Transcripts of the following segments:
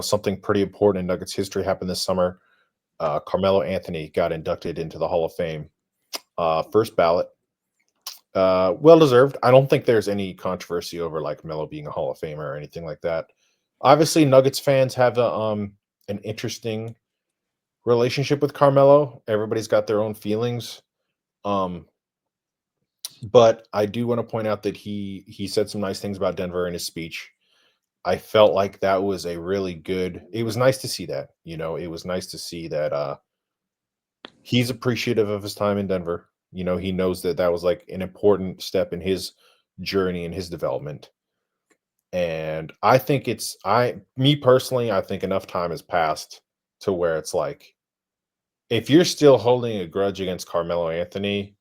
something pretty important in Nuggets history happened this summer. Carmelo Anthony got inducted into the Hall of Fame, first ballot. Well deserved. I don't think there's any controversy over like Melo being a Hall of Famer or anything like that. Obviously, Nuggets fans have an interesting relationship with Carmelo. Everybody's got their own feelings. Um, but I do want to point out that he said some nice things about Denver in his speech. I felt like that was a really good. It was nice to see that. It was nice to see that he's appreciative of his time in Denver. He knows that that was like an important step in his journey and his development. And I think me personally, I think enough time has passed to where it's like, if you're still holding a grudge against Carmelo Anthony,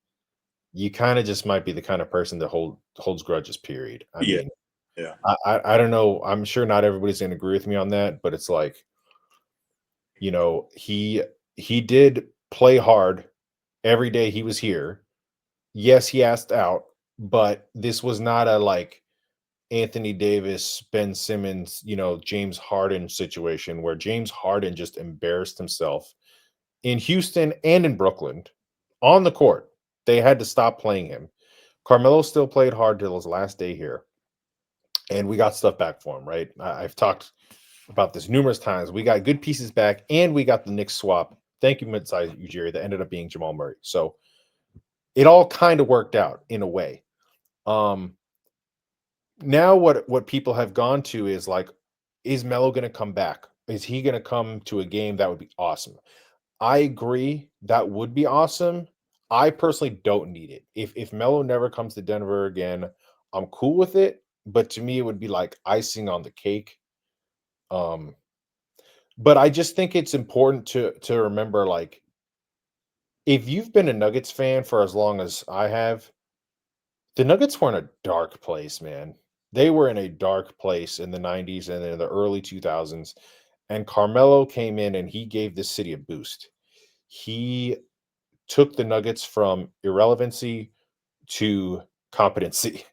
you kind of just might be the kind of person that holds grudges, period. I Yeah, mean, yeah, I don't know. I'm sure not everybody's going to agree with me on that, but it's like, he did play hard every day he was here. Yes, he asked out, but this was not a like Anthony Davis, Ben Simmons, James Harden situation where James Harden just embarrassed himself in Houston and in Brooklyn on the court. They had to stop playing him. Carmelo still played hard till his last day here, and we got stuff back for him, right? I've talked about this numerous times. We got good pieces back, and we got the Knicks swap. Thank you, mid-size Ujiri, that ended up being Jamal Murray. So it all kind of worked out in a way. Now what people have gone to is like, is Melo going to come back? Is he going to come to a game? That would be awesome. I agree. That would be awesome. I personally don't need it. If Melo never comes to Denver again, I'm cool with it. But to me, it would be like icing on the cake. But I just think it's important to remember, like, if you've been a Nuggets fan for as long as I have, the Nuggets were in a dark place, man. They were in a dark place in the 90s and in the early 2000s. And Carmelo came in and he gave this city a boost. He took the Nuggets from irrelevancy to competency.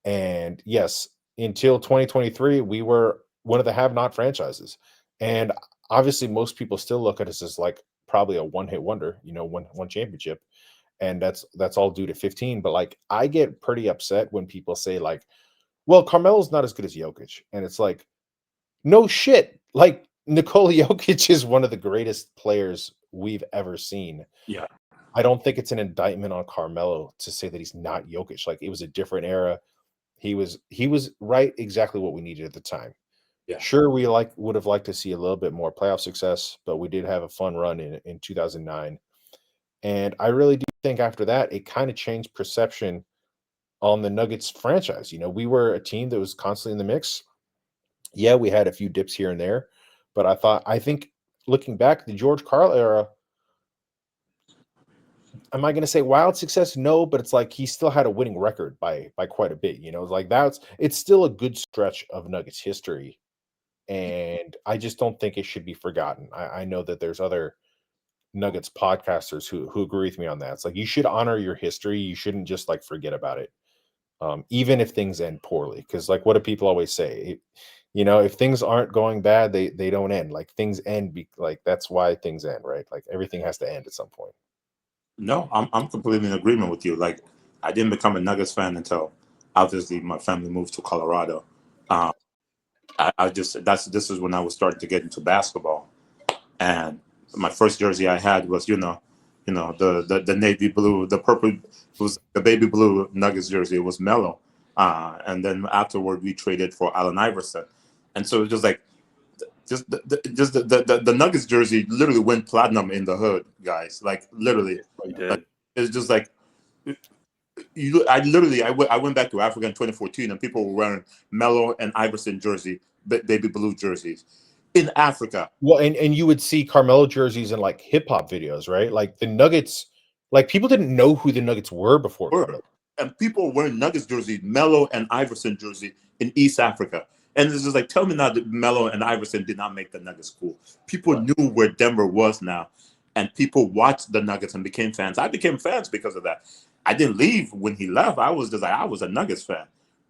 And yes, until 2023, we were one of the have-not franchises. And obviously, most people still look at us as like probably a one-hit wonder, one championship. And that's all due to 15. But like, I get pretty upset when people say like, well, Carmelo's not as good as Jokic. And it's like, no shit. Like, Nikola Jokic is one of the greatest players we've ever seen. yeah. I don't think it's an indictment on Carmelo to say that he's not Jokic. Like, it was a different era. He was right exactly what we needed at the time. Yeah. Sure, we would have liked to see a little bit more playoff success, but we did have a fun run in 2009. And I really do think after that, it kind of changed perception on the Nuggets franchise. We were a team that was constantly in the mix. Yeah, we had a few dips here and there, but I think looking back, the George Karl era, am I going to say wild success? No, but it's like he still had a winning record by quite a bit. It's like it's still a good stretch of Nuggets history, and I just don't think it should be forgotten. I know that there's other Nuggets podcasters who agree with me on that. It's like you should honor your history. You shouldn't just like forget about it, even if things end poorly. Because like, what do people always say? If things aren't going bad, they don't end. Like things end, like that's why things end, right? Like everything has to end at some point. No, I'm completely in agreement with you. Like, I didn't become a Nuggets fan until obviously my family moved to Colorado. I just this is when I was starting to get into basketball, and my first jersey I had was the navy blue, the purple was the baby blue Nuggets jersey. It was Melo, and then afterward we traded for Allen Iverson, and so it was just like the Nuggets jersey literally went platinum in the hood, guys. Like literally, We like, did. it's just like I went back to Africa in 2014 and people were wearing Melo and Iverson jersey, baby blue jerseys in Africa. Well, and you would see Carmelo jerseys in like hip hop videos, right? Like the Nuggets, like people didn't know who the Nuggets were before Carmelo. And people were wearing Nuggets jersey, Melo and Iverson jersey in East Africa. And it's just like, tell me now that Melo and Iverson did not make the Nuggets cool. People knew where Denver was now, and people watched the Nuggets and became fans. I became fans because of that. I didn't leave when he left. I was a Nuggets fan.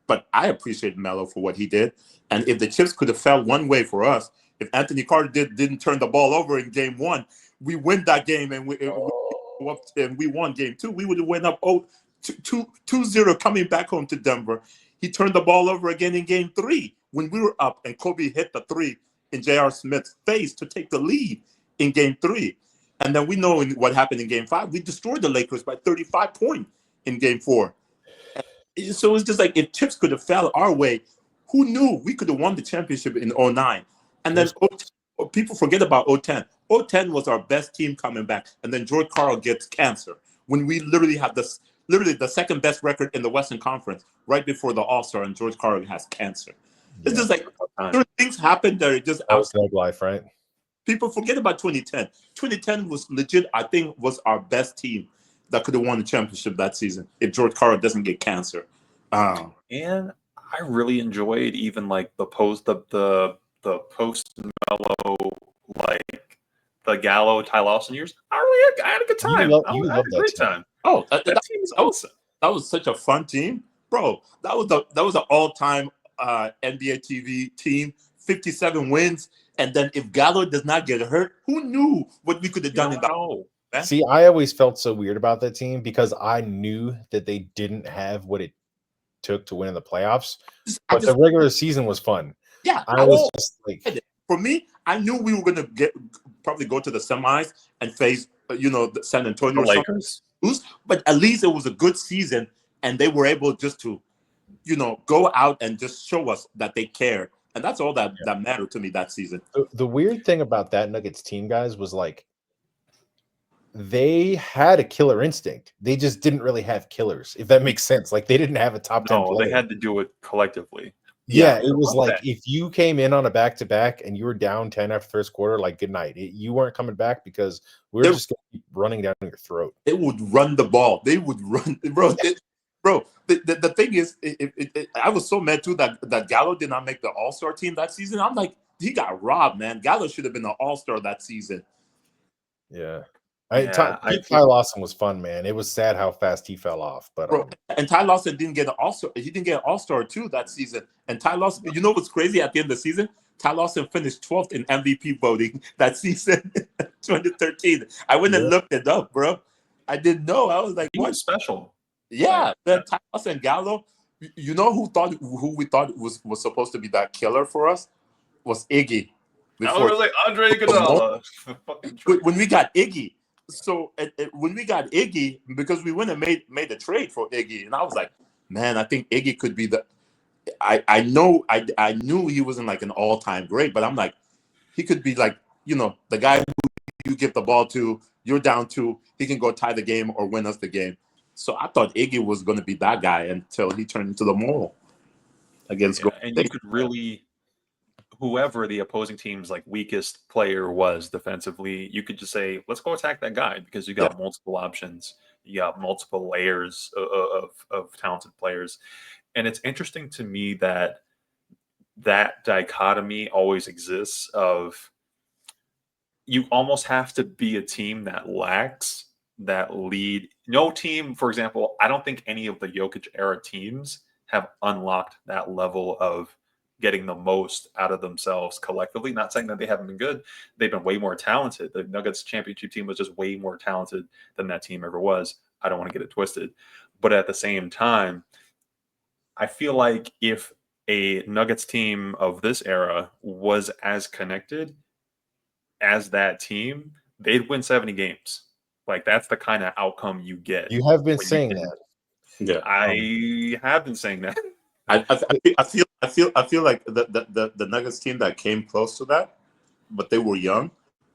But I appreciate Melo for what he did. And if the chips could have fell one way for us, if Anthony Carter didn't turn the ball over in game 1, we win that game and we won game 2. We would have went up 2-0 coming back home to Denver. He turned the ball over again in game 3 when we were up, and Kobe hit the 3 in J.R. Smith's face to take the lead in game 3. And then we know what happened in game 5. We destroyed the Lakers by 35 points in game 4. So it's just like if chips could have fell our way, who knew we could have won the championship in 2009? And then people forget about 2010. 2010 was our best team coming back. And then George Karl gets cancer when we literally had the second best record in the Western Conference right before the All-Star, and George Karl has cancer. It's just like certain things happen that are just outside life, right? People forget about 2010. 2010 was legit, I think, was our best team that could have won the championship that season if George Karl doesn't get cancer. And I really enjoyed even like the post Melo, like the Gallo, Ty Lawson years. I had a good time. You love a great time. Oh, that team is awesome. That was such a fun team, bro. That was an all-time NBA TV team. 57 wins, and then if Gallo does not get hurt, who knew what we could have done in that? See, I always felt so weird about that team because I knew that they didn't have what it took to win in the playoffs. But the regular season was fun. Yeah, I was just like, for me, I knew we were going to probably go to the semis and face, the San Antonio Lakers. But at least it was a good season, and they were able just to, go out and just show us that they cared. And that's all that mattered to me that season. The weird thing about that Nuggets team, guys, was like they had a killer instinct. They just didn't really have killers, if that makes sense. Like they didn't have a top 10 player. They had to do it collectively. Yeah, it was like if you came in on a back-to-back and you were down 10 after first quarter, like good night. You weren't coming back because we were just going to keep running down your throat. They would run the ball. They would run, bro. Bro, the thing is, I was so mad too that Gallo did not make the All-Star team that season. I'm like, he got robbed, man. Gallo should have been an All-Star that season. Yeah. Ty Lawson was fun, man. It was sad how fast he fell off. But bro, and Ty Lawson didn't get an All-Star. He didn't get an All-Star too that season. And Ty Lawson, you know what's crazy at the end of the season? Ty Lawson finished 12th in MVP voting that season, 2013. I went and looked it up, bro. I didn't know. I was like, he was special. Yeah, then Ty Lawson and Gallo. You know who we thought was supposed to be that killer for us was Iggy. I was like Andre Iguodala. When we got Iggy, when we got Iggy, because we went and made the trade for Iggy, and I was like, man, I think Iggy could be the. I knew he wasn't like an all-time great, but I'm like, he could be like the guy who you give the ball to, you're down 2, he can go tie the game or win us the game. So I thought Iggy was going to be that guy until he turned into the mole against. And you could really, whoever the opposing team's like weakest player was defensively, you could just say, let's go attack that guy because you got multiple options. You got multiple layers of talented players. And it's interesting to me that dichotomy always exists of you almost have to be a team that lacks that lead. No team, for example, I don't think any of the Jokic era teams have unlocked that level of getting the most out of themselves collectively. Not saying that they haven't been good. They've been way more talented. The Nuggets championship team was just way more talented than that team ever was. I don't want to get it twisted. But at the same time, I feel like if a Nuggets team of this era was as connected as that team, they'd win 70 games. Like that's the kind of outcome you get. You have been saying that. Yeah, I have been saying that. I feel like the Nuggets team that came close to that, but they were young,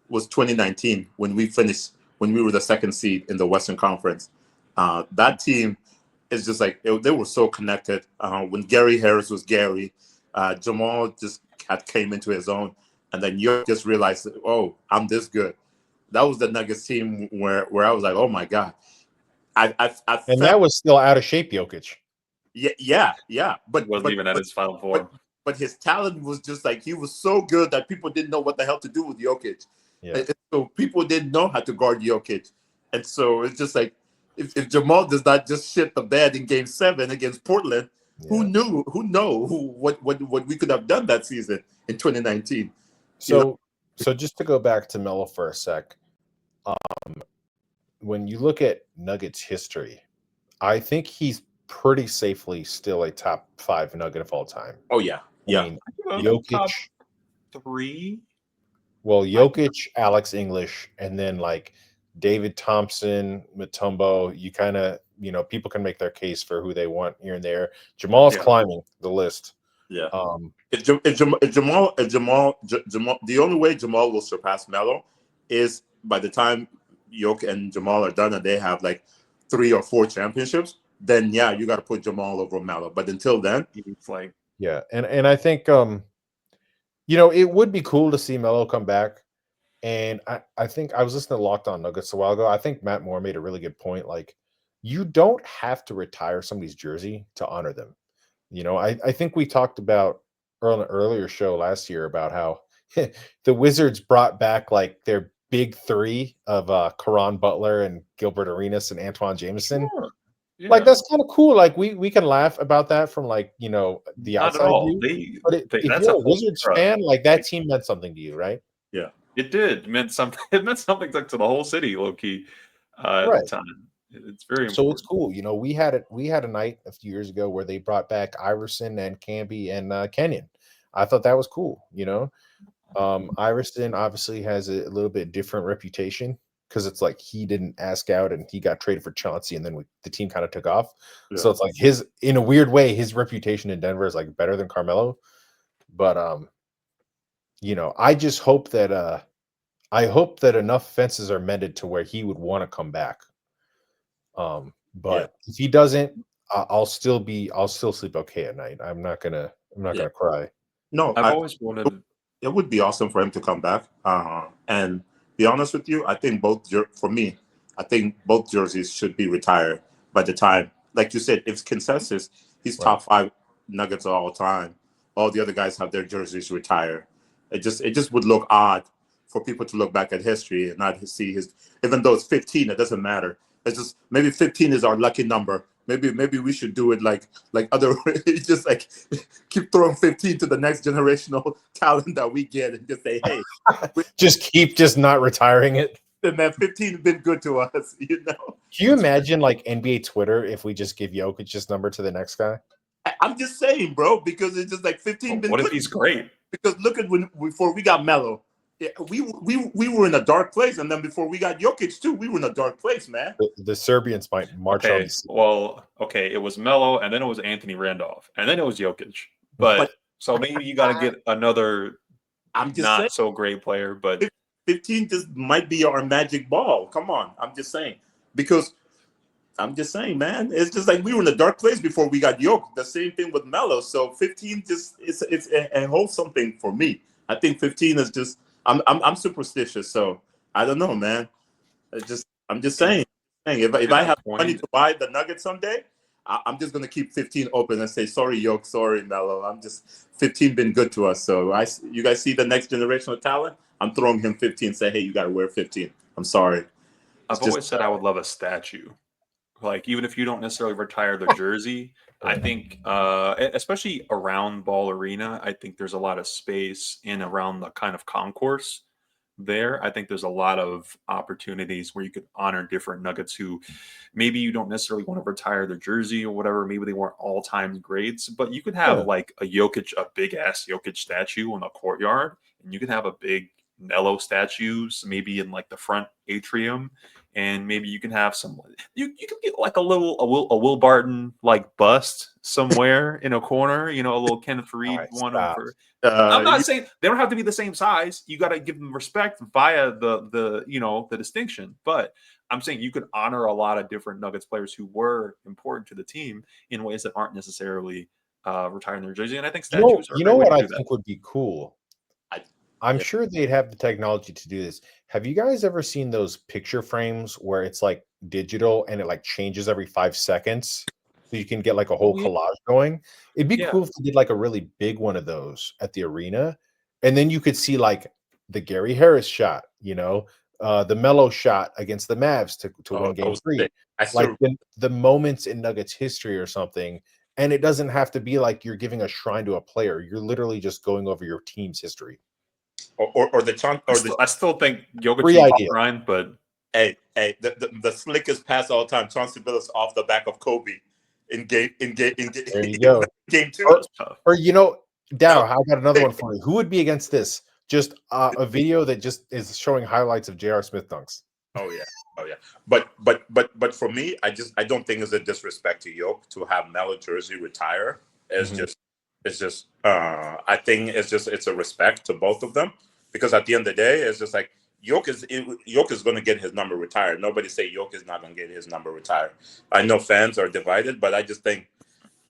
was 2019 when we were the second seed in the Western Conference. That team is just like they were so connected. When Gary Harris was Gary, Jamal just came into his own, and then you just realized, oh, I'm this good. That was the Nuggets team where I was like, oh my god, that was still out of shape, Jokic. Yeah. But he wasn't even at his final form. But his talent was just like he was so good that people didn't know what the hell to do with Jokic. Yeah. And so people didn't know how to guard Jokic, and so it's just like if Jamal does not just shit the bed in Game 7 against Portland, who knew? What we could have done that season in 2019? So, so just to go back to Melo for a sec, when you look at Nuggets history, I think he's pretty safely still a top 5 Nugget of all time. Oh yeah, I yeah. mean, Jokic. Top Jokic, 3. well, Jokic, Alex English, and then like David Thompson, Mutombo. You kind of, people can make their case for who they want here and there. Jamal's Yeah. climbing the list. Yeah. Um, If Jamal, the only way Jamal will surpass Melo is by the time Jokic and Jamal are done and they have like 3 or 4 championships. Then yeah, you got to put Jamal over Melo. But until then, It's like, yeah, and I think it would be cool to see Melo come back. And I think I was listening to Locked On Nuggets a while ago. I think Matt Moore made a really good point. Like, you don't have to retire somebody's jersey to honor them. I think we talked about on an earlier show last year about how the Wizards brought back like their big 3 of Caron Butler and Gilbert Arenas and Antoine Jameson. sure. Yeah. Like, that's kind of cool. Like, we can laugh about that from like the Not at outside all. view. But if That's you're a a whole Wizards era. fan, like that team meant something to you, right? yeah, It did. It meant something. It meant something to the whole city, low key, at Right. the time. It's very So important. it's cool. We had a night a few years ago where they brought back Iverson and Camby and Kenyon. I thought that was cool. Iverson obviously has a little bit different reputation because it's like he didn't ask out and he got traded for Chauncey, and then the team kind of took off. Yeah. So it's like in a weird way, his reputation in Denver is like better than Carmelo. But I just hope that enough fences are mended to where he would want to come back. But if he doesn't, I'll still sleep okay at night. I'm not gonna cry. no, I've always wanted. it would be awesome for him to come back. And be honest with you, I think for me, I think both jerseys should be retired by the time, like you said, if consensus, he's Right. top 5 Nuggets of all time. All the other guys have their jerseys retired. It just would look odd for people to look back at history and not see his. Even though it's 15, it doesn't matter. It's just maybe 15 is our lucky number. Maybe we should do it like other. Just like keep throwing 15 to the next generational talent that we get, and just say, hey, just not retiring it. man, 15 has been good to us. Can you imagine like NBA Twitter if we just give Jokic's number to the next guy? I'm just saying, bro, because it's just like 15 been What good. if he's great? Because look at before we got Melo, yeah, we were in a dark place, and then before we got Jokic too, we were in a dark place, man. The Serbians might march on. It was Melo, and then it was Anthony Randolph, and then it was Jokic. But so maybe you got to get another I'm just not saying, so great player, but 15 just might be our magic ball. Come on, I'm just saying, because I'm just saying, man, it's just like we were in a dark place before we got Jokic. The same thing with Melo. So 15 just it holds something for me. I think 15 is just I'm superstitious, so I don't know, man. I'm just saying. If I have money to buy the Nuggets someday, I'm just gonna keep 15 open and say sorry, Jokic, sorry, Melo. 15 been good to us. So you guys see the next generation of talent? I'm throwing him 15. Say, hey, you gotta wear 15. I'm sorry. I've always said I would love a statue. Like, even if you don't necessarily retire the jersey, I think, especially around Ball Arena, I think there's a lot of space in around the kind of concourse there. I think there's a lot of opportunities where you could honor different Nuggets who maybe you don't necessarily want to retire their jersey or whatever. Maybe they weren't all-time greats, but you could have like a big-ass Jokic statue in the courtyard, and you could have a big Melo statues maybe in like the front atrium. And maybe you can have you can get like a Will Barton like bust somewhere in a corner, a little Kenneth Faried one. I'm not saying they don't have to be the same size. You got to give them respect via the distinction. But I'm saying you could honor a lot of different Nuggets players who were important to the team in ways that aren't necessarily retiring their jersey. And I think statues are what I think would be cool. I'm sure they'd have the technology to do this. Have you guys ever seen those picture frames where it's like digital and it like changes every 5 seconds? So you can get like a whole collage going. It'd be cool if they did like a really big one of those at the arena. And then you could see like the Gary Harris shot, the Melo shot against the Mavs to win game 3. Like the moments in Nuggets history or something. And it doesn't have to be like you're giving a shrine to a player. You're literally just going over your team's history. or the chunk or the I still think Jokic Free needs idea. grind, but hey, the slickest pass all time, Chauncey Billups off the back of Kobe in game There you go. game two. Or, it's tough. or you know, Dow, No. I got another one for you. Who would be against this? Just a video that just is showing highlights of J.R. Smith dunks. Oh yeah. But for me, I don't think it's a disrespect to Yoke to have Melo jersey retire. It's Mhm. just I think it's a respect to both of them, because at the end of the day, it's just like Yoke is going to get his number retired. Nobody say Yoke is not going to get his number retired. I know fans are divided, but I just think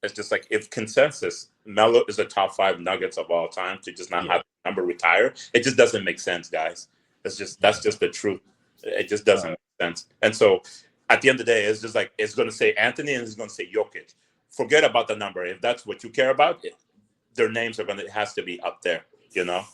it's just like, if consensus Melo is a top 5 Nuggets of all time, to just not Yeah. have the number retired, it just doesn't make sense, guys. That's just the truth. It just doesn't make sense. And so at the end of the day, it's just like, it's going to say Anthony and it's going to say Jokic. Forget about the number. If that's what you care about, their names are has to be up there, you know?